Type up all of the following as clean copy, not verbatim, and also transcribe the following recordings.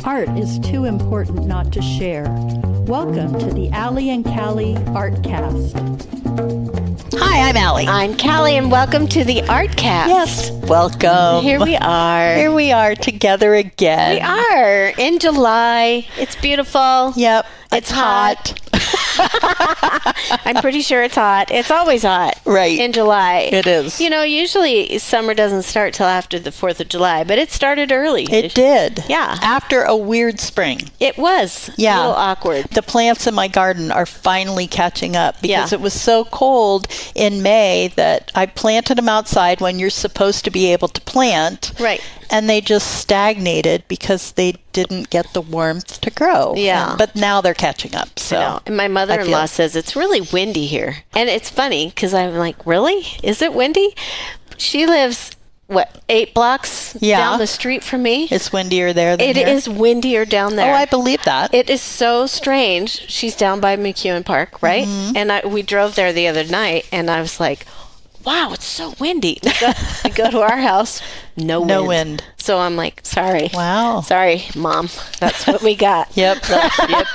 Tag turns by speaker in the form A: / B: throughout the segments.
A: Art is too important not to share. Welcome to the Allie and Callie Artcast.
B: Hi, I'm Allie.
C: I'm Callie, and welcome to the Artcast.
B: Yes, welcome.
C: Here we are.
B: Here we are together again.
C: We are in July. It's beautiful.
B: Yep.
C: It's hot. I'm pretty sure it's hot. It's always hot.
B: Right.
C: In July.
B: It is.
C: You know, usually summer doesn't start till after the 4th of July, but it started early.
B: It did.
C: Yeah.
B: After a weird spring.
C: It was.
B: Yeah.
C: A little awkward.
B: The plants in my garden are finally catching up because
C: Yeah.
B: it was so cold in May that I planted them outside when you're supposed to be able to plant.
C: Right.
B: And they just stagnated because they didn't get the warmth to grow.
C: Yeah.
B: But now they're catching up. So.
C: I know. And my mother-in-law says it's really windy here. And it's funny because I'm like, really? Is it windy? She lives, 8 blocks down the street from me?
B: It's windier there than here?
C: It is windier down there.
B: Oh, I believe that.
C: It is so strange. She's down by McEwen Park, right?
B: Mm-hmm.
C: And we drove there the other night, and I was like, wow, it's so windy. We go to our house, no wind. So I'm like, sorry.
B: Wow.
C: Sorry, Mom. That's what we got.
B: Yep,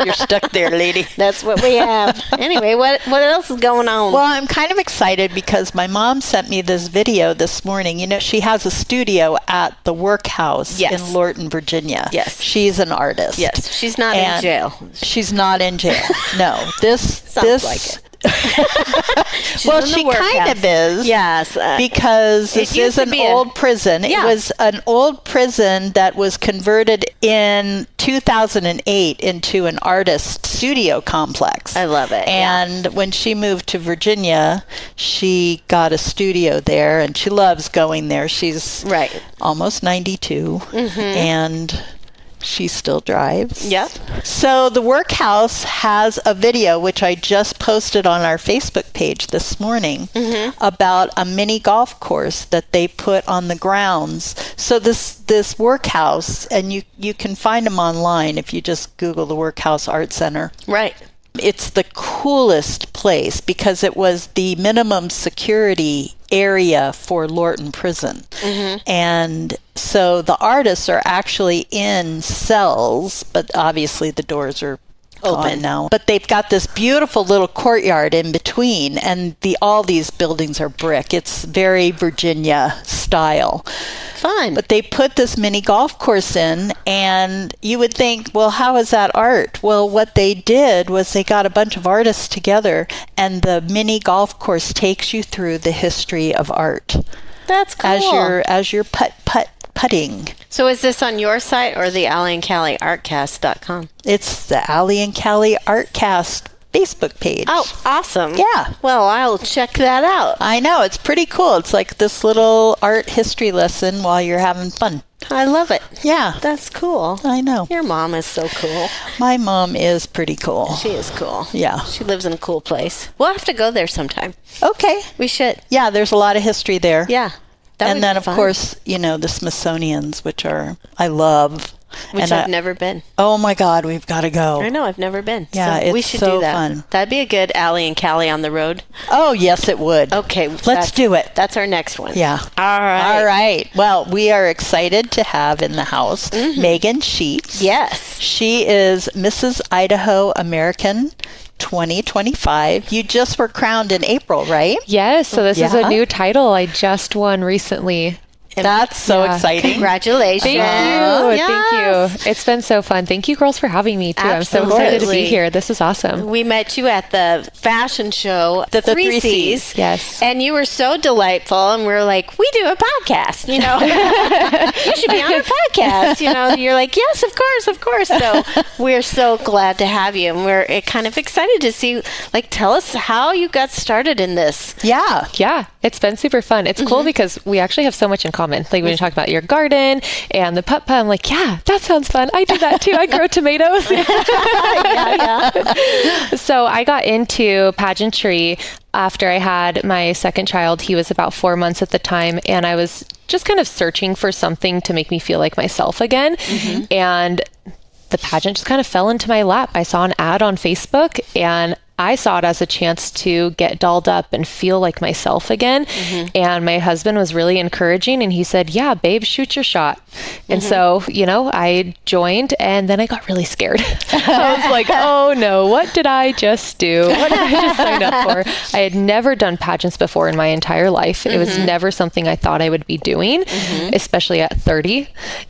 B: you're stuck there, lady.
C: That's what we have. Anyway, what else is going on?
B: Well, I'm kind of excited because my mom sent me this video this morning. You know, she has a studio at the Workhouse in Lorton, Virginia.
C: Yes.
B: She's an artist.
C: Yes. She's not in jail.
B: She's not in jail. No.
C: Sounds like it.
B: Well, she kind of is.
C: Yes.
B: Because this is an old prison.
C: Yeah.
B: It was an old prison that was converted in 2008 into an artist studio complex.
C: I love it.
B: And when she moved to Virginia, she got a studio there, and she loves going there. She's almost 92, and she still drives.
C: Yep.
B: So the Workhouse has a video, which I just posted on our Facebook page this morning, about a mini golf course that they put on the grounds. So this Workhouse, and you can find them online if you just Google the Workhouse Art Center.
C: Right.
B: It's the coolest place because it was the minimum security area for Lorton Prison. And so the artists are actually in cells, but obviously the doors are open now. But they've got this beautiful little courtyard in between, and all these buildings are brick. It's very Virginia style.
C: Fun.
B: But they put this mini golf course in, and you would think, well, how is that art? Well, what they did was they got a bunch of artists together, and the mini golf course takes you through the history of art.
C: That's cool.
B: As you're putting.
C: So is this on your site or the Allie and Callie Artcast.com?
B: It's the Allie and Callie Artcast Facebook page.
C: Oh, awesome.
B: Yeah.
C: Well, I'll check that out.
B: I know. It's pretty cool. It's like this little art history lesson while you're having fun.
C: I love it.
B: Yeah.
C: That's cool.
B: I know.
C: Your mom is so cool.
B: My mom is pretty cool.
C: She is cool.
B: Yeah.
C: She lives in a cool place. We'll have to go there sometime.
B: Okay.
C: We should.
B: Yeah, there's a lot of history there.
C: Yeah.
B: And then, of course, you know, the Smithsonian's, which I love.
C: Which I've never been.
B: Oh, my God, we've got to go.
C: I know, I've never been.
B: Yeah,
C: so
B: it's
C: we should
B: so
C: do that.
B: fun.
C: That'd be a good Allie and Callie on the road.
B: Oh, yes, it would.
C: Okay.
B: Let's do it.
C: That's our next one.
B: Yeah.
C: All right.
B: Well, we are excited to have in the house Meaghan Sheets.
C: Yes.
B: She is Mrs. Idaho American 2025. You just were crowned in April, right?
D: Yes, so this is a new title I just won recently.
B: That's so exciting.
C: Congratulations.
D: Thank you.
C: Yes.
D: Thank you. It's been so fun. Thank you, girls, for having me, too.
C: Absolutely.
D: I'm so excited to be here. This is awesome.
C: We met you at the fashion show, the Three C's.
D: Yes.
C: And you were so delightful. And we were like, we do a podcast, you know. You should be on our podcast. You know, you're like, yes, of course. So we're so glad to have you. And we're kind of excited to see, tell us how you got started in this.
B: Yeah.
D: Yeah. It's been super fun. It's cool because we actually have so much in common. Like when you talk about your garden and the putt-putt, I'm like, yeah, that sounds fun. I do that too. I grow tomatoes.
C: Yeah.
D: So I got into pageantry after I had my second child. He was about 4 months at the time, and I was just kind of searching for something to make me feel like myself again. And the pageant just kind of fell into my lap. I saw an ad on Facebook, and I saw it as a chance to get dolled up and feel like myself again. And my husband was really encouraging, and he said, yeah, babe, shoot your shot. And so, I joined, and then I got really scared. I was like, oh no, what did I just do? What did I just sign up for? I had never done pageants before in my entire life. It was never something I thought I would be doing, especially at 30.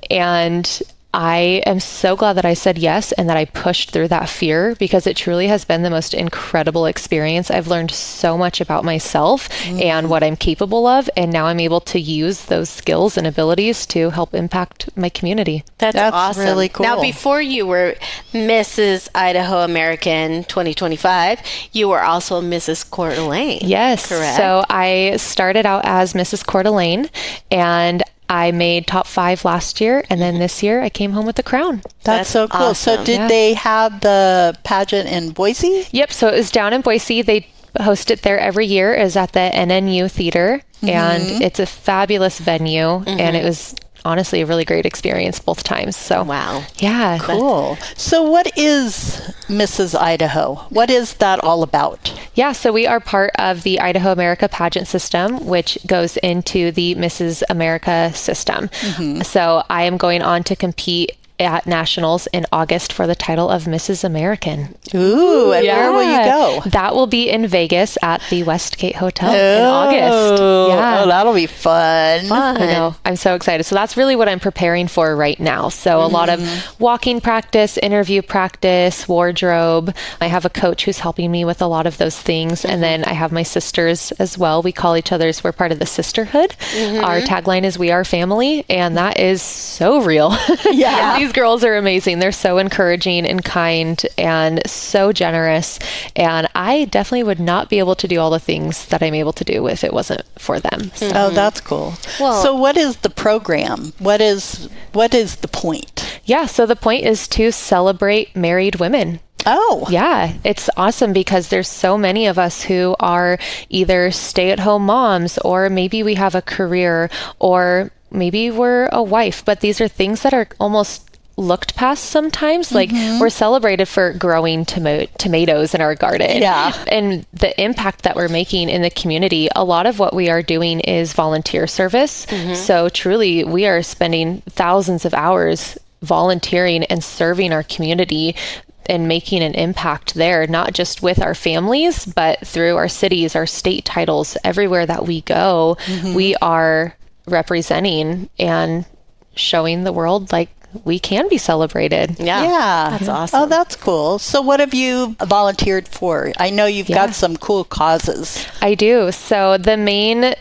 D: And I am so glad that I said yes and that I pushed through that fear, because it truly has been the most incredible experience. I've learned so much about myself and what I'm capable of, and now I'm able to use those skills and abilities to help impact my community.
C: That's awesome.
B: Really cool.
C: Now, before you were Mrs. Idaho American 2025, you wwere also Mrs. Coeur d'Alene.
D: Yes.
C: Correct.
D: So I started out as Mrs. Coeur d'Alene, and I made top 5 last year, and then this year I came home with the crown.
B: That's so cool.
C: awesome.
B: So did they have the pageant in Boise?
D: Yep. So it was down in Boise. They host it there every year. It was at the NNU Theater, and it's a fabulous venue, and it was honestly a really great experience both times. So
C: Wow.
D: yeah.
B: Cool. So what is Mrs. Idaho? What is that all about?
D: Yeah, so we are part of the Idaho America pageant system, which goes into the Mrs. America system. So I am going on to compete at nationals in August for the title of Mrs. American.
B: Ooh, and where will you go?
D: That will be in Vegas at the Westgate Hotel in August.
B: Oh, that'll be fun.
D: I know. I'm so excited. So that's really what I'm preparing for right now. So a lot of walking practice, interview practice, wardrobe. I have a coach who's helping me with a lot of those things. And then I have my sisters as well. We call each other's, we're part of the sisterhood. Our tagline is "We Are Family," and that is so real.
B: Yeah.
D: These girls are amazing. They're so encouraging and kind and so generous. And I definitely would not be able to do all the things that I'm able to do if it wasn't for them. So.
B: Oh, that's cool.
C: Well-
B: so what is the program? What is the point?
D: Yeah, so the point is to celebrate married women.
B: Oh.
D: Yeah, it's awesome because there's so many of us who are either stay-at-home moms, or maybe we have a career, or maybe we're a wife, but these are things that are almost looked past sometimes. Like we're celebrated for growing tomatoes in our garden.
B: Yeah.
D: And the impact that we're making in the community, a lot of what we are doing is volunteer service. So truly we are spending thousands of hours volunteering and serving our community and making an impact there, not just with our families, but through our cities, our state titles, everywhere that we go, we are representing and showing the world like we can be celebrated.
B: Yeah.
C: That's awesome.
B: Oh, that's cool. So what have you volunteered for? I know you've got some cool causes.
D: I do. So the main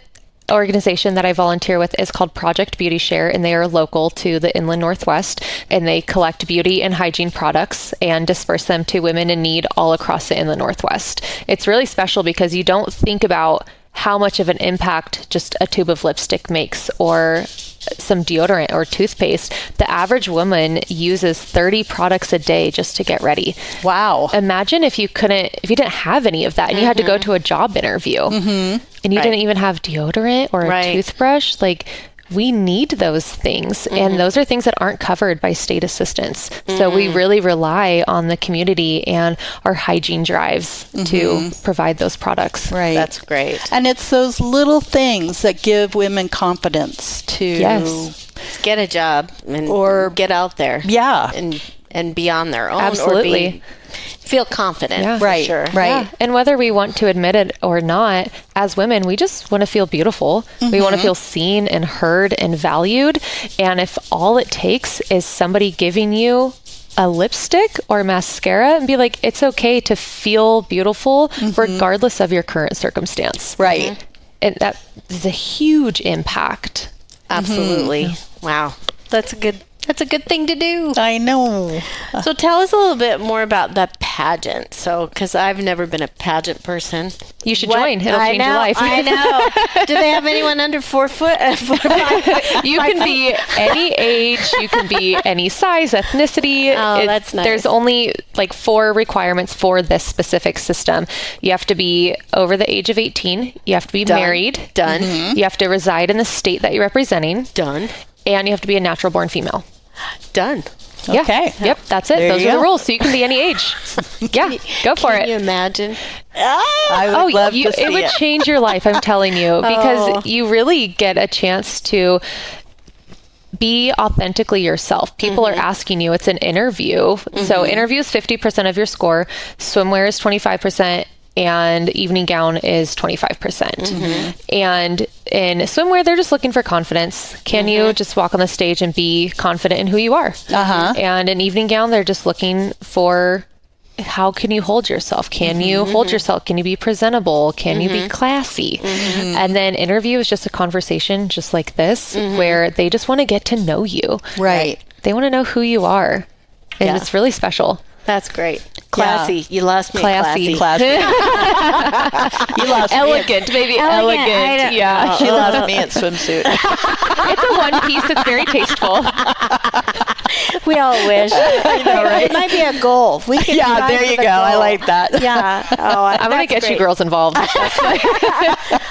D: organization that I volunteer with is called Project Beauty Share, and they are local to the Inland Northwest, and they collect beauty and hygiene products and disperse them to women in need all across the Inland Northwest. It's really special because you don't think about how much of an impact just a tube of lipstick makes, or some deodorant or toothpaste. The average woman uses 30 products a day just to get ready.
B: Wow.
D: Imagine if you didn't have any of that and you had to go to a job interview and you didn't even have deodorant or a toothbrush. Like, we need those things, and those are things that aren't covered by state assistance. So we really rely on the community and our hygiene drives to provide those products.
B: Right.
C: That's great.
B: And it's those little things that give women confidence to
C: Get a job and
B: Or-
C: get out there.
B: Yeah.
C: And be on their own.
D: Absolutely.
C: Or feel confident.
D: Yeah.
C: For
B: Right.
C: Sure.
B: Right.
D: Yeah. And whether we want to admit it or not, as women, we just want to feel beautiful. We want to feel seen and heard and valued. And if all it takes is somebody giving you a lipstick or mascara and be like, it's okay to feel beautiful regardless of your current circumstance.
B: Right.
D: And that is a huge impact.
C: Absolutely. Wow. That's a good thing to do.
B: I know.
C: So tell us a little bit more about the pageant. So, because I've never been a pageant person.
D: You should join. It'll change your life.
C: I know. Do they have anyone under 4 foot? 4 5
D: You can be any age, you can be any size, ethnicity.
C: Oh, that's nice.
D: There's only like 4 requirements for this specific system. You have to be over the age of 18. You have to be married.
C: Done.
D: You have to reside in the state that you're representing.
C: Done.
D: And you have to be a natural born female.
C: Done.
D: Yeah.
B: Okay.
D: Yep. That's it.
B: There
D: Those
B: you
D: are the
B: go.
D: rules. So you can be any age. Yeah. Go for
C: Can
D: it.
C: you imagine?
B: I would love to see
D: it would change your life, I'm telling you, because you really get a chance to be authentically yourself. People are asking you. It's an interview. So interview is 50% of your score. Swimwear is 25%. And evening gown is 25%. And in swimwear, they're just looking for confidence. Can you just walk on the stage and be confident in who you are? And in evening gown, they're just looking for how can you hold yourself? Can you hold yourself? Can you be presentable? Can you be classy? And then interview is just a conversation just like this, where they just want to get to know you.
B: Right.
D: They want to know who you are. And it's really special.
C: That's great. Classy.
B: Yeah.
C: You lost me.
D: Classy.
B: Classy. You lost
D: Elegant, maybe elegant. Yeah.
B: She lost me at swimsuit.
D: It's a one piece. It's very tasteful.
C: We all wish.
B: Right?
C: It might be a goal. We can
B: Yeah,
C: try
B: there
C: for
B: you
C: the
B: go. I
C: goal.
B: like that.
C: Yeah. Oh,
D: I'm going to get you girls involved.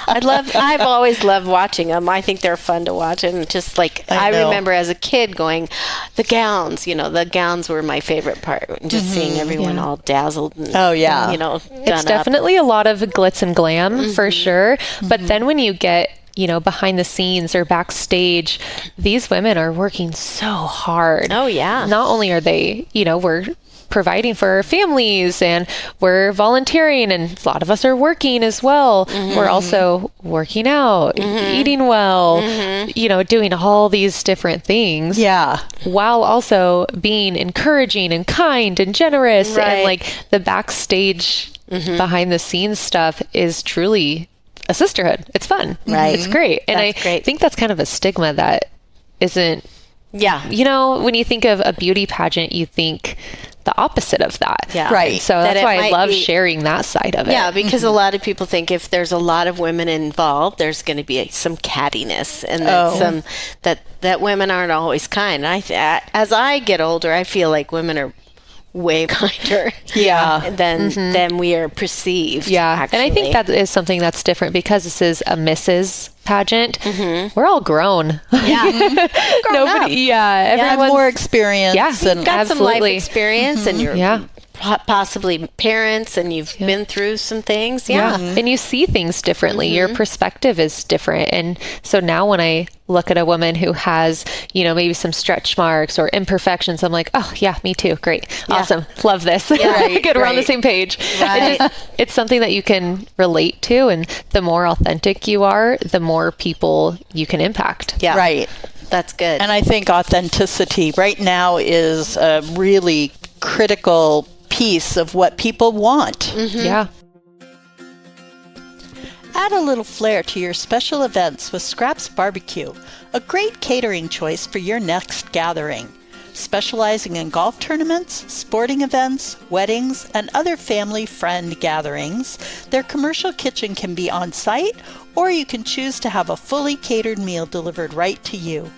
C: I've always loved watching them. I think they're fun to watch. And just like, I
B: know.
C: remember as a kid going, the gowns, the gowns were my favorite part. Just seeing everyone all dazzled. And,
B: Oh, yeah.
D: It's definitely a lot of glitz and glam for sure. But then when you get behind the scenes or backstage, these women are working so hard.
C: Oh, yeah.
D: Not only are they, we're providing for our families and we're volunteering and a lot of us are working as well. We're also working out, eating well, doing all these different things.
B: Yeah.
D: While also being encouraging and kind and generous.
C: Right.
D: And like the backstage behind the scenes stuff is truly a sisterhood. It's fun.
C: Right.
D: It's great. And
C: That's great.
D: think that's kind of a stigma that isn't,
C: Yeah.
D: when you think of a beauty pageant, you think the opposite of that.
C: Yeah.
B: Right.
D: So
C: That
D: that's
C: it
D: why I
C: might
D: love
C: be-
D: sharing that side of it.
C: Yeah, because a lot of people think if there's a lot of women involved, there's going to be some cattiness, and then that women aren't always kind. As I get older, I feel like women are way kinder.
B: Yeah.
C: Than we are perceived.
D: Yeah.
C: actually.
D: And I think that is something that's different because this is a Mrs. pageant. We're all grown.
C: Yeah.
D: Nobody. Yeah.
B: Have
D: Everyone's
B: more experience.
D: Yeah.
B: And
C: got some life
D: Absolutely.
C: experience, and you're
D: Yeah.
C: possibly parents, and you've been through some things. Yeah.
D: And you see things differently. Your perspective is different. And so now when I look at a woman who has, maybe some stretch marks or imperfections, I'm like, oh, yeah, me too. Great. Awesome. Love this.
C: Right,
D: Good. We're on the
C: right.
D: same page.
C: Right.
D: It's something that you can relate to. And the more authentic you are, the more people you can impact.
C: Yeah.
B: Right.
C: That's good.
B: And I think authenticity right now is a really critical piece of what people want.
D: Yeah.
B: Add a little flair to your special events with Scraps Barbecue, a great catering choice for your next gathering. Specializing in golf tournaments, sporting events, weddings, and other family friend gatherings, their commercial kitchen can be on site, or you can choose to have a fully catered meal delivered right to you.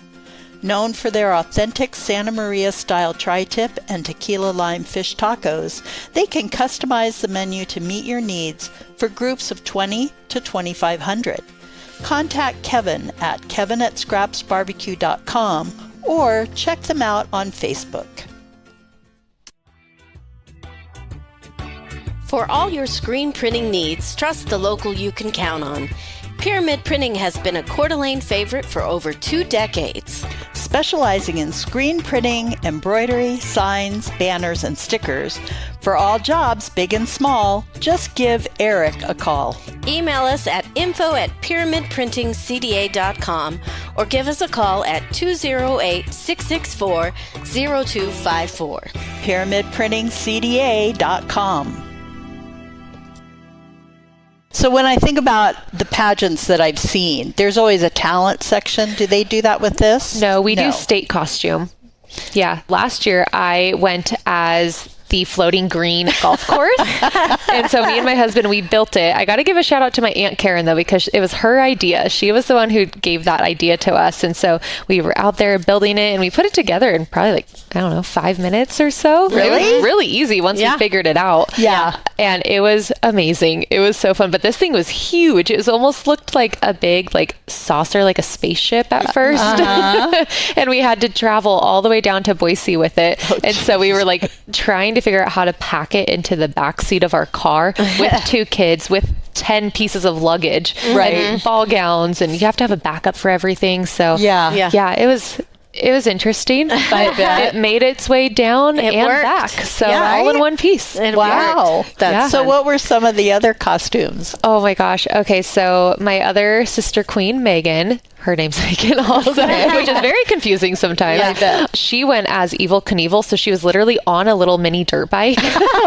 B: Known for their authentic Santa Maria style tri-tip and tequila lime fish tacos, they can customize the menu to meet your needs for groups of 20 to 2,500. Contact Kevin at kevin@scrapsbarbecue.com or check them out on Facebook.
C: For all your screen printing needs, trust the local you can count on. Pyramid Printing has been a Coeur d'Alene favorite for over 2 decades.
B: Specializing in screen printing, embroidery, signs, banners, and stickers. For all jobs, big and small, just give Eric a call.
C: Email us at info@pyramidprintingcda.com or give us a call at 208-664-0254.
B: PyramidPrintingCDA.com. So when I think about the pageants that I've seen, there's always a talent section. Do they do that with this?
D: No, we do state costume. Yeah. Last year I went as the floating green golf course. And so me and my husband, we built it. I got to give a shout out to my Aunt Karen, though, because it was her idea. She was the one who gave that idea to us. And so we were out there building it, and we put it together in probably like, I don't know, 5 minutes or so.
C: Really?
D: It was really easy once we figured it out.
B: Yeah.
D: And it was amazing. It was so fun. But this thing was huge. It was almost looked like a big like saucer, like a spaceship at first. And we had to travel all the way down to Boise with it. And so we were like trying to figure out how to pack it into the back seat of our car with 2 kids, with 10 pieces of luggage, and ball gowns, and you have to have a backup for everything. So yeah, it was interesting, but it made its way down and
C: worked.
D: back. So all in one piece.
B: Wow. So what were some of the other costumes?
D: Oh my gosh. Okay, so my other sister queen, Meaghan, her name's Meaghan also, which is very confusing sometimes.
B: Yeah, I bet.
D: She went as Evel Knievel, so she was literally on a little mini dirt bike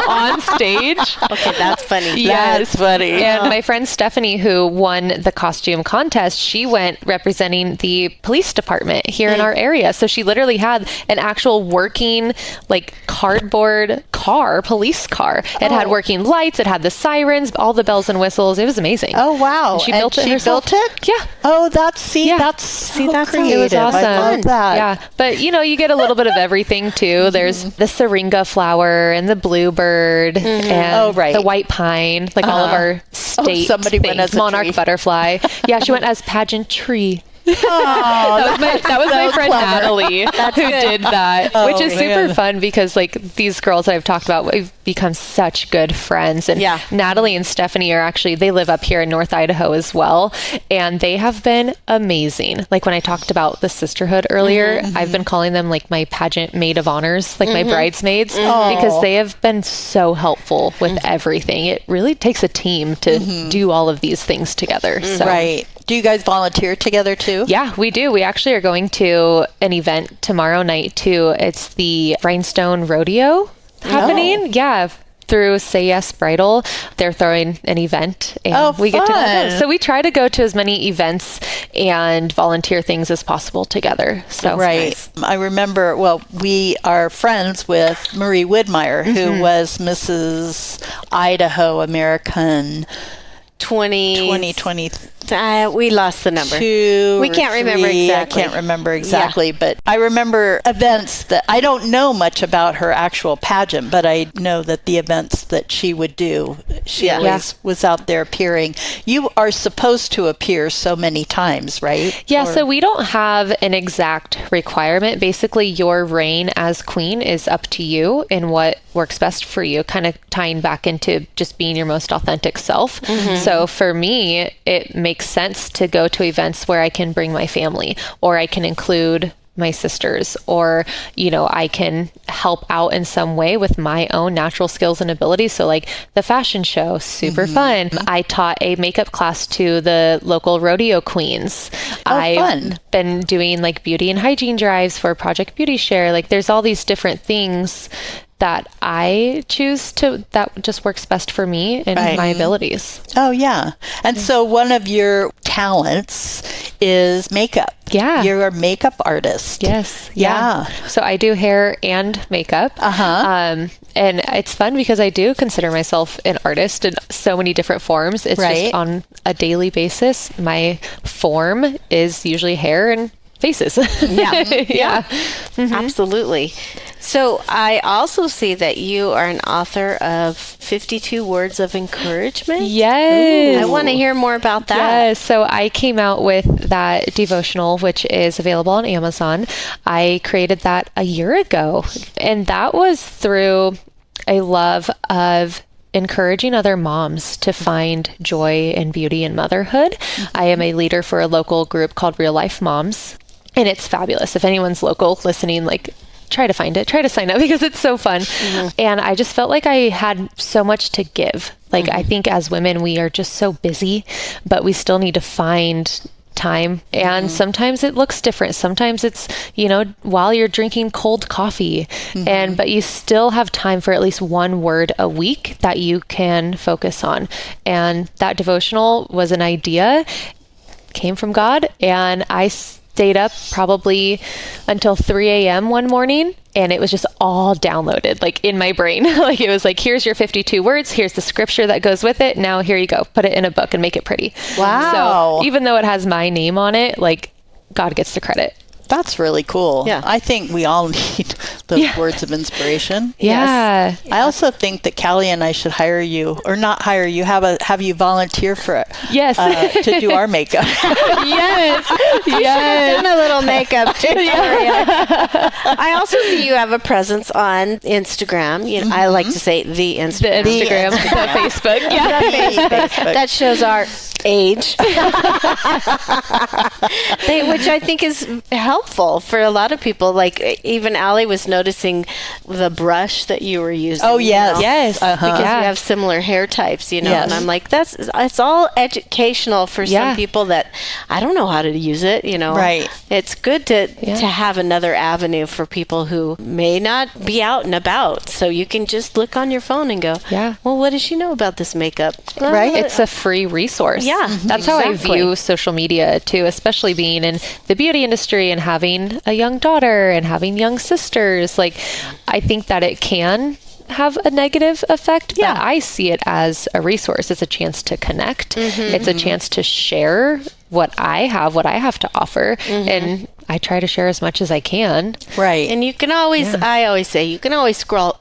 D: on stage.
C: Okay, that's funny.
B: That's funny.
D: And my friend Stephanie, who won the costume contest, she went representing the police department here in our area. So she literally had an actual working, like, cardboard car, police car. It had working lights, it had the sirens, all the bells and whistles. It was amazing.
B: Oh, wow.
D: And she built it herself. Yeah.
B: Oh, that's so
C: that's
B: creative.
D: It was awesome.
B: I love that.
D: Yeah. But, you know, you get a little bit of everything, too. There's the syringa flower and the bluebird and the white pine, like all of our state
B: somebody went
D: things.
B: as a
D: Monarch
B: tree.
D: butterfly. Yeah, she went as pageant tree.
B: Oh,
D: that was my friend
B: clever.
D: Natalie who did that, which is super fun because like these girls I've talked about, we've become such good friends. And Natalie and Stephanie are actually, they live up here in North Idaho as well. And they have been amazing. Like when I talked about the sisterhood earlier, I've been calling them like my pageant maid of honors, like my bridesmaids, because they have been so helpful with everything. It really takes a team to do all of these things together. So.
B: Right. Do you guys volunteer together too?
D: Yeah, we do. We actually are going to an event tomorrow night too. It's the Rhinestone Rodeo happening. Yeah. Through Say Yes Bridal, they're throwing an event and we get to go. So we try to go to as many events and volunteer things as possible together. So
B: nice. I remember, we are friends with Marie Widmeyer, who was Mrs. Idaho American 2020.
C: We lost the number.
B: We
C: can't remember exactly.
B: I can't remember exactly, but I remember events that I don't know much about her actual pageant, but I know that the events that she would do, she always was out there appearing. You are supposed to appear so many times, right?
D: Yeah, so we don't have an exact requirement. Basically, your reign as queen is up to you and what works best for you, kind of tying back into just being your most authentic self. So for me, it makes sense to go to events where I can bring my family, or I can include my sisters, or, you know, I can help out in some way with my own natural skills and abilities. So like the fashion show, super fun. I taught a makeup class to the local rodeo queens. I've been doing like beauty and hygiene drives for Project Beauty Share. Like there's all these different things that I choose to, that just works best for me and my abilities.
B: Oh, yeah. And so one of your talents is makeup.
D: Yeah.
B: You're a makeup artist.
D: Yes.
B: Yeah.
D: So I do hair and makeup. And it's fun because I do consider myself an artist in so many different forms. It's just on a daily basis. My form is usually hair and faces.
C: Absolutely. So I also see that you are an author of 52 Words of Encouragement.
D: Yes.
C: I want to hear more about that.
D: Yes. So I came out with that devotional, which is available on Amazon. I created that a year ago, and that was through a love of encouraging other moms to find joy and beauty in motherhood. I am a leader for a local group called Real Life Moms, and it's fabulous. If anyone's local listening, like, try to find it, try to sign up because it's so fun. And I just felt like I had so much to give. Like, I think as women, we are just so busy, but we still need to find time. And sometimes it looks different. Sometimes it's, you know, while you're drinking cold coffee, but you still have time for at least one word a week that you can focus on. And that devotional was an idea, came from God, and I stayed up probably until 3 a.m. one morning and it was just all downloaded like in my brain. Like it was like, here's your 52 words, here's the scripture that goes with it. Now here you go, put it in a book and make it pretty.
B: Wow.
D: So even though it has my name on it, like God gets the credit.
B: That's really cool.
C: Yeah.
B: I think we all need those words of inspiration.
D: Yeah.
B: I also think that Callie and I should hire you, or not hire you, have you volunteer for it.
D: Yes.
B: To do our makeup.
D: Yes. Yes.
C: And a little makeup tutorial. I also see you have a presence on Instagram. You know, I like to say the Instagram.
D: The Instagram, the Facebook. Yeah.
C: The Facebook. That shows our age. Which I think is helpful for a lot of people. Like even Allie was noticing the brush that you were using.
B: Oh, yes.
C: You know,
D: Yes.
C: because
D: Yeah.
C: we have similar hair types, you know.
B: Yes.
C: And I'm like, it's all educational for some people that I don't know how to use it, you know.
B: Right.
C: It's good to have another avenue for people who may not be out and about. So you can just look on your phone and go,
D: Yeah.
C: well, what does she know about this makeup?
B: Right.
D: It's a free resource.
C: Yeah,
D: That's how I
C: exactly.
D: view social media too, especially being in the beauty industry and having a young daughter and having young sisters. Like, I think that it can have a negative effect, but I see it as a resource. It's a chance to connect. It's a chance to share what I have to offer. And I try to share as much as I can.
B: Right.
C: And you can always, I always say, you can always scroll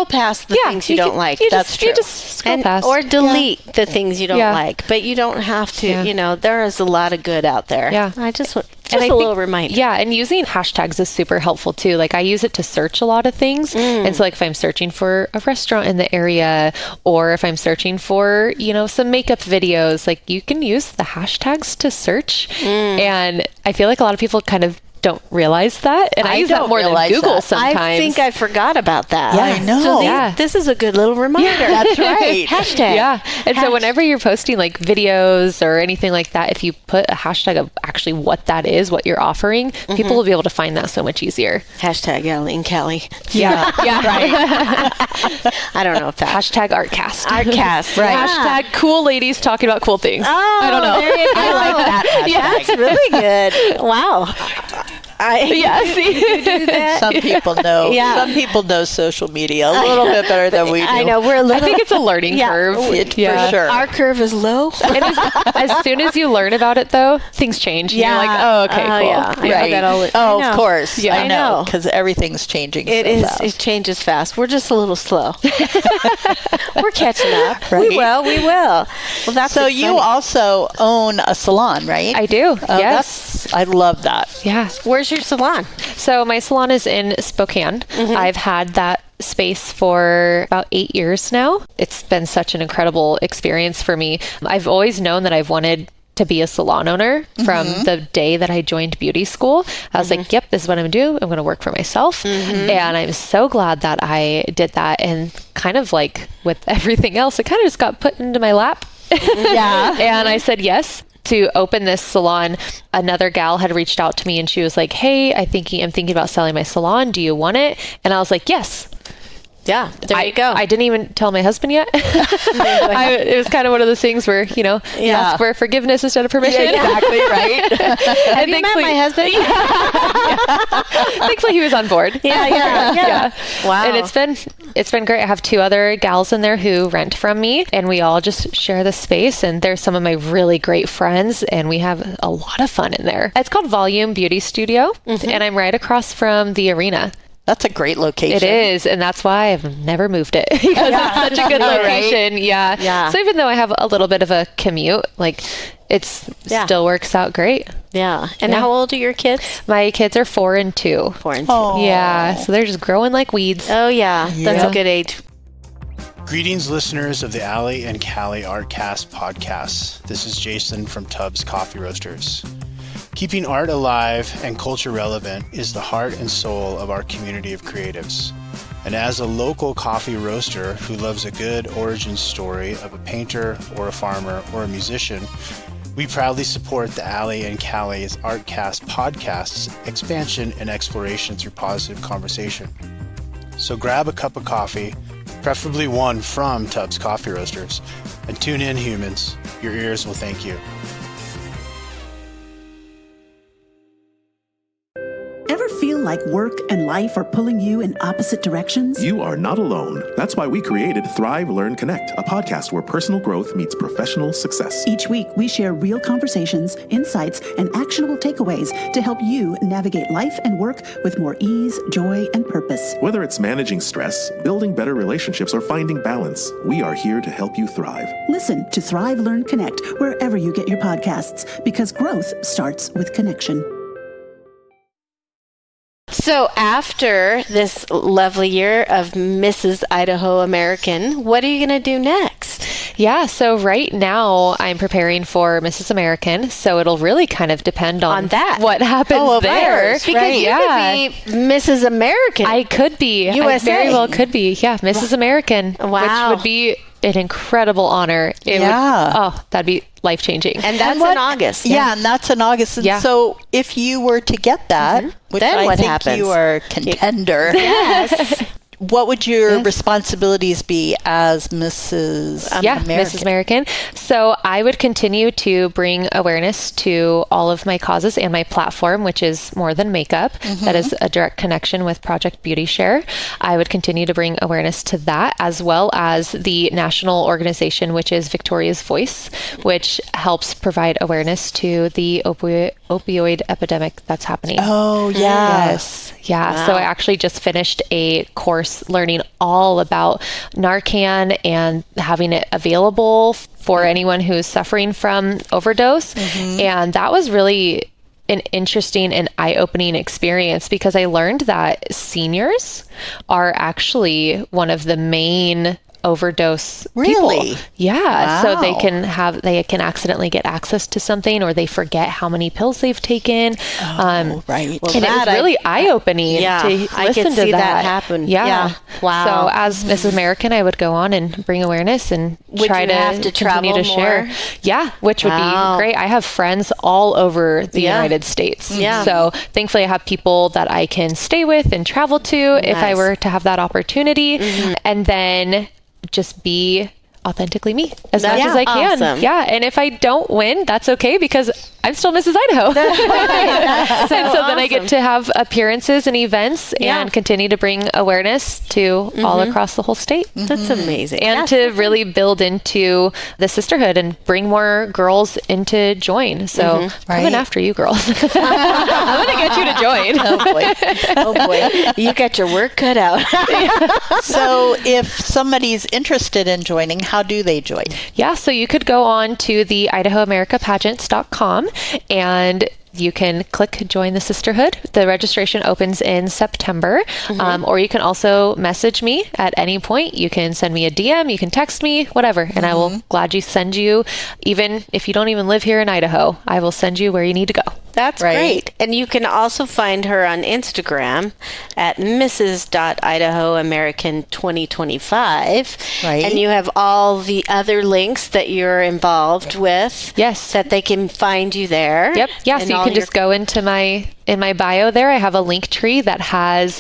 C: past the things you don't like.
B: That's true.
D: You just scroll
C: And,
D: past.
C: or delete the things you don't
D: Yeah.
C: like. But you don't have to,
D: Yeah.
C: you know, there is a lot of good out there.
D: Yeah.
C: I just want,
D: And I
C: a
D: think-
C: little reminder.
D: Yeah, and using hashtags is super helpful too. Like I use it to search a lot of things. And so like if I'm searching for a restaurant in the area, or if I'm searching for, you know, some makeup videos, like you can use the hashtags to search. And I feel like a lot of people kind of don't realize that. And I use that
B: don't
D: more than
B: realize
D: Google
B: that.
D: sometimes.
C: I think I forgot about that.
B: Yeah, I know.
C: So
D: Yeah.
C: this is a good little reminder.
B: That's right.
C: Hashtag.
D: Yeah. And so whenever you're posting like videos or anything like that, if you put a hashtag of actually what that is, what you're offering, people will be able to find that so much easier.
C: Hashtag Allie and Callie.
B: Yeah.
D: Yeah.
C: I don't know if that.
D: Hashtag Artcast.
C: Artcast.
B: Right.
D: Hashtag cool ladies talking about cool things.
C: Oh,
D: I don't know.
C: There you go.
B: I like that hashtag.
C: That's really good. Wow.
D: Yeah, see?
C: do that.
B: Some people know.
C: Yeah.
B: Some people know social media a little bit better than we do.
C: I know we're a
D: I
C: little.
D: think it's a learning
C: Yeah.
D: curve.
B: For sure.
C: Our curve is low.
D: And as soon as you learn about it, though, things change. And you're like, oh, okay, cool.
C: Yeah. I know
B: Right.
C: that all,
B: Oh,
C: I know.
B: of course.
C: Yeah,
B: I know. Because everything's changing
C: It
B: so
C: is.
B: fast.
C: It changes fast. We're just a little slow. We're catching up.
B: Right.
C: We will. We will. Well, that's
B: So
C: exciting.
B: you also own a salon, right?
D: I do.
B: Oh,
D: Yes.
B: I love that.
D: Yeah.
C: Where's your salon?
D: So my salon is in Spokane. I've had that space for about 8 years now. It's been such an incredible experience for me. I've always known that I've wanted to be a salon owner from the day that I joined beauty school. I was like, yep, this is what I'm going to do. I'm going to work for myself. And I'm so glad that I did that. And kind of like with everything else, it kind of just got put into my lap.
B: Yeah.
D: And I said yes to open this salon. Another gal had reached out to me and she was like, hey, I'm thinking about selling my salon. Do you want it? And I was like, yes.
C: Yeah. There you go.
D: I didn't even tell my husband yet. It was kind of one of those things where, you know, you
B: Yeah.
D: ask for forgiveness instead of permission.
B: Exactly, right?
C: Have you met my husband?
D: Thankfully he was on board.
C: Yeah. Wow.
D: And it's been great. I have 2 other gals in there who rent from me, and we all just share the space, and they're some of my really great friends, and we have a lot of fun in there. It's called Volume Beauty Studio, and I'm right across from the arena.
B: That's a great location.
D: It is, and that's why I've never moved it because it's such a good location. Yeah.
C: Yeah.
D: So even though I have a little bit of a commute, like still works out great.
C: Yeah. And how old are your kids?
D: My kids are 4 and 2.
C: 4 and 2.
B: Oh.
D: Yeah, so they're just growing like weeds.
C: Oh, yeah. That's
B: Yeah.
C: a good age.
E: Greetings, listeners of the Allie and Callie Artcast podcasts. This is Jason from Tubbs Coffee Roasters. Keeping art alive and culture relevant is the heart and soul of our community of creatives. And as a local coffee roaster who loves a good origin story of a painter or a farmer or a musician, we proudly support the Allie and Callie's Artcast podcast's expansion and exploration through positive conversation. So grab a cup of coffee, preferably one from Tubbs Coffee Roasters, and tune in, humans. Your ears will thank you.
F: Ever feel like work and life are pulling you in opposite directions?
G: You are not alone. That's why we created Thrive, Learn, Connect, a podcast where personal growth meets professional success.
F: Each week, we share real conversations, insights, and actionable takeaways to help you navigate life and work with more ease, joy, and purpose.
G: Whether it's managing stress, building better relationships, or finding balance, we are here to help you thrive.
F: Listen to Thrive, Learn, Connect wherever you get your podcasts, because growth starts with connection.
C: So after this lovely year of Mrs. Idaho American, what are you going to do next?
D: Yeah, so right now I'm preparing for Mrs. American, so it'll really kind of depend on
C: that.
D: What happens there.
C: Because you could be Mrs. American.
D: I could be.
C: USA.
D: I very well could be. Yeah, Mrs. American.
C: Wow.
D: Which would be an incredible honor. That'd be life-changing.
C: And that's in August.
B: Yeah, and that's in August. And so if you were to get that, which
C: then
B: I
C: what
B: think
C: happens?
B: you are a contender,
C: Yes.
B: what would your responsibilities be as Mrs. American?
D: Mrs. American. So I would continue to bring awareness to all of my causes and my platform, which is More Than Makeup. That is a direct connection with Project Beauty Share. I would continue to bring awareness to that, as well as the national organization, which is Victoria's Voice, which helps provide awareness to the opioid epidemic that's happening.
B: Oh, yeah.
D: Yes. Yeah.
C: Wow.
D: So I actually just finished a course learning all about Narcan and having it available for anyone who's suffering from overdose. And that was really an interesting and eye-opening experience, because I learned that seniors are actually one of the main overdose
B: Really?
D: people. Yeah. So they
B: Wow.
D: can accidentally get access to something, or they forget how many pills they've taken.
B: Right.
D: And it was really eye-opening to
C: I
D: listen
C: could
D: to
C: see
D: that
C: happen.
D: Yeah.
C: Wow.
D: So as Mrs. American, I would go on and bring awareness and try
C: you
D: to
C: have to
D: continue
C: travel
D: to share.
C: more?
D: Yeah, which would
C: Wow.
D: be great. I have friends all over the United States.
C: Yeah.
D: So thankfully I have people that I can stay with and travel to if I
C: Nice.
D: were to have that opportunity. And then just be authentically me as much as I can.
C: awesome.
D: Yeah. And if I don't win, that's okay, because I'm still Mrs. Idaho.
C: That's
D: And so then I get to have appearances and events and continue to bring awareness to all across the whole state.
C: That's amazing.
D: And to really build into the sisterhood and bring more girls into join. So coming after you girls. I'm going to get you to join.
C: Oh boy. You got your work cut out.
B: So if somebody's interested in joining, how do they join?
D: Yeah, so you could go on to the IdahoAmericaPageants.com and you can click Join the Sisterhood. The registration opens in September. Or you can also message me at any point. You can send me a DM, you can text me, whatever, and I will gladly send you, even if you don't even live here in Idaho, I will send you where you need to go.
C: That's great. And you can also find her on Instagram at Mrs.IdahoAmerican2025.
B: Right.
C: And you have all the other links that you're involved with.
D: Yes.
C: That they can find you there.
D: Yep. Yeah.
C: And
D: So you
C: all
D: can just go into my bio there. I have a link tree that has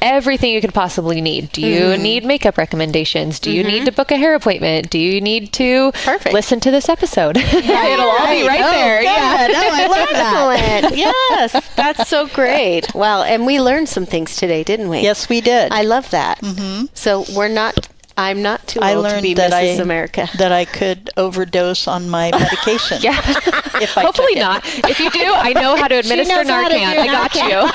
D: everything you could possibly need. Do you need makeup recommendations? Do you need to book a hair appointment? Do you need to listen to this episode? It'll all be right there.
C: Yeah. No, I love that. Excellent. Yes. That's so great. Well, and we learned some things today, didn't we?
B: Yes, we did.
C: I love that. So I'm not too
B: I
C: old to
B: learned
C: be
B: that
C: Mrs. America.
B: that I could overdose on my medication.
D: Yeah.
B: If I
D: Hopefully
B: took it.
D: not. If you do, I know how to administer
C: knows how to
D: Narcan.
C: do
D: I got you.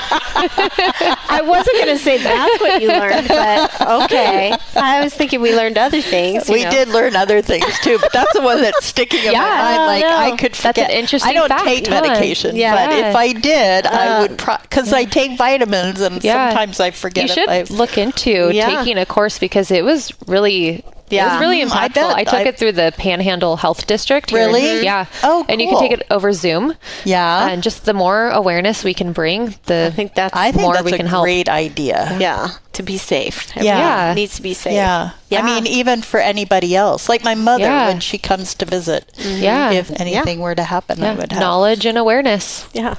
C: I wasn't going to say that's what you learned, but okay. I was thinking we learned other things.
B: We did learn other things too, but that's the one that's sticking in my mind. Like I could
D: That's
B: forget.
D: an interesting
B: I don't
D: fact.
B: take
D: Yeah.
B: medication,
C: Yeah.
B: but if I did, I would because I take vitamins and sometimes I forget.
D: You should
B: if
D: look into taking a course, because it was really. It was really
B: I
D: impactful.
B: bet.
D: I took it through the Panhandle Health District. here in-
B: Really?
D: Yeah.
B: Oh,
D: And you can
B: cool.
D: take it over Zoom.
B: Yeah.
D: And just the more awareness we can bring, the
C: I think that's
D: more
B: that's
D: we
B: a
D: can help.
B: great idea.
C: Yeah, to be safe.
B: Yeah.
C: Everyone needs to be safe.
B: Yeah. I mean, even for anybody else, like my mother,
D: Yeah.
B: when she comes to visit,
D: Yeah.
B: if anything were to happen, I would have
D: knowledge and awareness.
C: Yeah.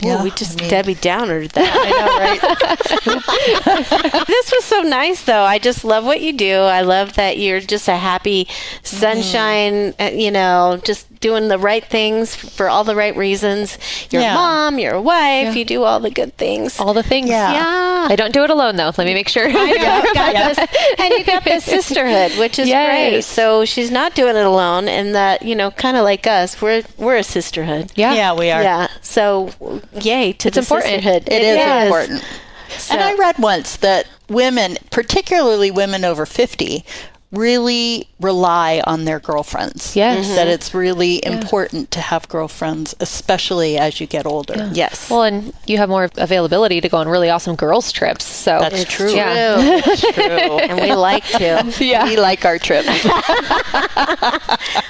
B: Yeah,
C: Well, we just
B: I mean-
C: Debbie Downered that. I know, right? This was so nice, though. I just love what you do. I love that you're just a happy sunshine, just doing the right things for all the right reasons. You're a
B: Yeah.
C: mom, you're a wife, you do all the good things.
D: All the things.
C: Yeah.
D: I don't do it alone, though. Let me make sure.
C: And you got this sisterhood, which is
D: Yes.
C: great. So she's not doing it alone, and that, kind of like us, we're a sisterhood.
B: Yeah, we are.
C: Yeah. So yay to the
D: important.
C: sisterhood.
B: It is important.
C: So-
B: And I read once that women, particularly women over 50, really rely on their girlfriends.
D: Yes.
B: That it's really important to have girlfriends, especially as you get older.
C: Yes.
D: Well, and you have more availability to go on really awesome girls trips. So
B: That's true.
D: Yeah.
B: It's true.
C: And we like to.
B: We like our trips.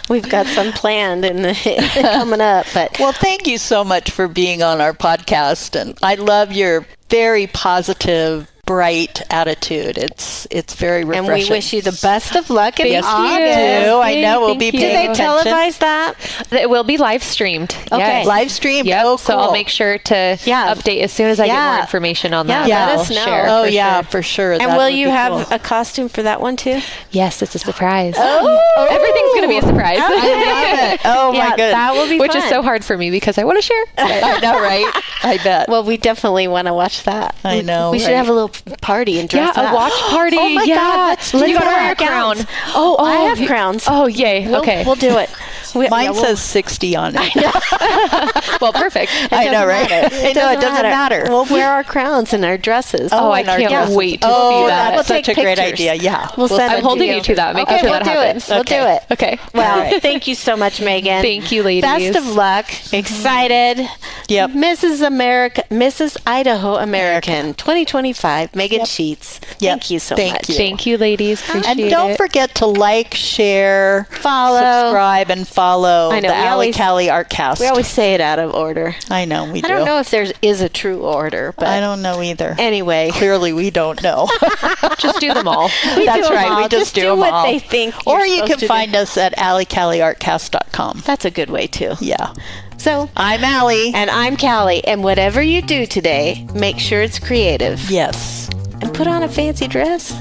C: We've got some planned and coming up, but
B: Well, thank you so much for being on our podcast. And I love your very positive, bright attitude. It's very
C: and
B: refreshing.
C: we wish you the best of luck in
B: Yes, we
C: August.
B: do. I know. We'll
D: Thank
B: be
D: you.
C: Do
B: paying
C: they
B: attention.
C: televise that?
D: It will be live streamed.
C: Okay.
D: Yes.
B: Live stream.
D: Yep.
B: Oh,
D: So
B: cool.
D: I'll make sure to update as soon as I get
C: Yeah.
D: more information on
C: Yeah,
D: that.
C: let
D: I'll
C: us know.
D: share
B: Oh,
D: for
B: yeah,
D: sure.
B: for sure.
C: And
B: That
C: will
B: would
C: you
B: be
C: have
B: cool.
C: a costume for that one too?
D: Yes, it's a surprise.
C: Oh.
D: Everything's going to be a surprise.
B: I love it. Oh, my
C: Yeah,
B: goodness.
C: that will be
D: Which
C: fun.
D: is so hard for me because I want to share.
B: I know, right? I bet.
C: Well, we definitely want to watch that.
B: I know,
C: We should
B: right?
C: have a little party and dress
D: Yeah,
C: up.
D: a watch party.
C: Oh my
D: yeah.
C: God, let's do
D: You gotta wear
C: that.
D: your crown.
C: Gowns. Oh, I have crowns.
D: Oh, yay. Okay.
C: We'll do it.
B: Mine says 60 on it.
D: well, perfect.
B: I know, right? I know, it doesn't matter.
C: We'll wear our crowns and our dresses.
D: Oh, I
B: and our
D: can't
B: dresses.
D: wait to
B: Oh,
D: see that.
C: We'll
B: that's such a
C: take
B: great
C: pictures.
B: idea. Yeah.
C: We'll send
D: I'm
C: it
D: holding
C: to
D: you to that. Make
C: Okay,
D: sure
C: we'll
D: that
C: do
D: happens.
C: it. We'll do it.
D: Okay.
C: Wow. Thank you so much, Meaghan.
D: Thank you, ladies.
C: Best of luck. Excited.
B: Yep.
C: Mrs. Idaho American 2025, Meaghan Sheets.
B: Yep.
C: Thank you so
B: Thank
C: much.
B: you.
D: Thank you, ladies. Appreciate
B: And don't
D: it.
B: forget to like, share,
C: Follow.
B: subscribe, and follow
C: I know,
B: the
C: we
B: Alley
C: always-
B: Callie Artcast.
C: We always say it out of order.
B: I know, we do.
C: I don't know if there is a true order, but
B: I don't know either.
C: anyway.
B: Clearly, we don't know.
D: Just do them all.
B: That's
C: do 'em
B: right.
C: all.
B: We just do them
C: what
B: all.
C: they think
B: Or
C: you're
B: you
C: supposed
B: can
C: to
B: find us at alleycallieartcast.com.
C: That's a good way too.
B: Yeah.
C: So,
B: I'm Allie.
C: and I'm Callie, and whatever you do today, make sure it's creative.
B: Yes.
C: And put on a fancy dress.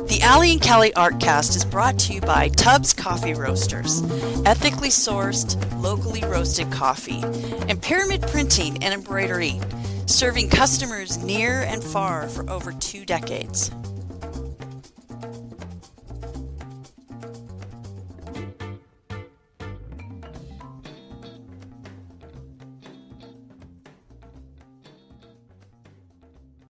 H: The Allie and Callie Artcast is brought to you by Tubbs Coffee Roasters, ethically sourced, locally roasted coffee, and Pyramid Printing and Embroidery, serving customers near and far for over 2 decades.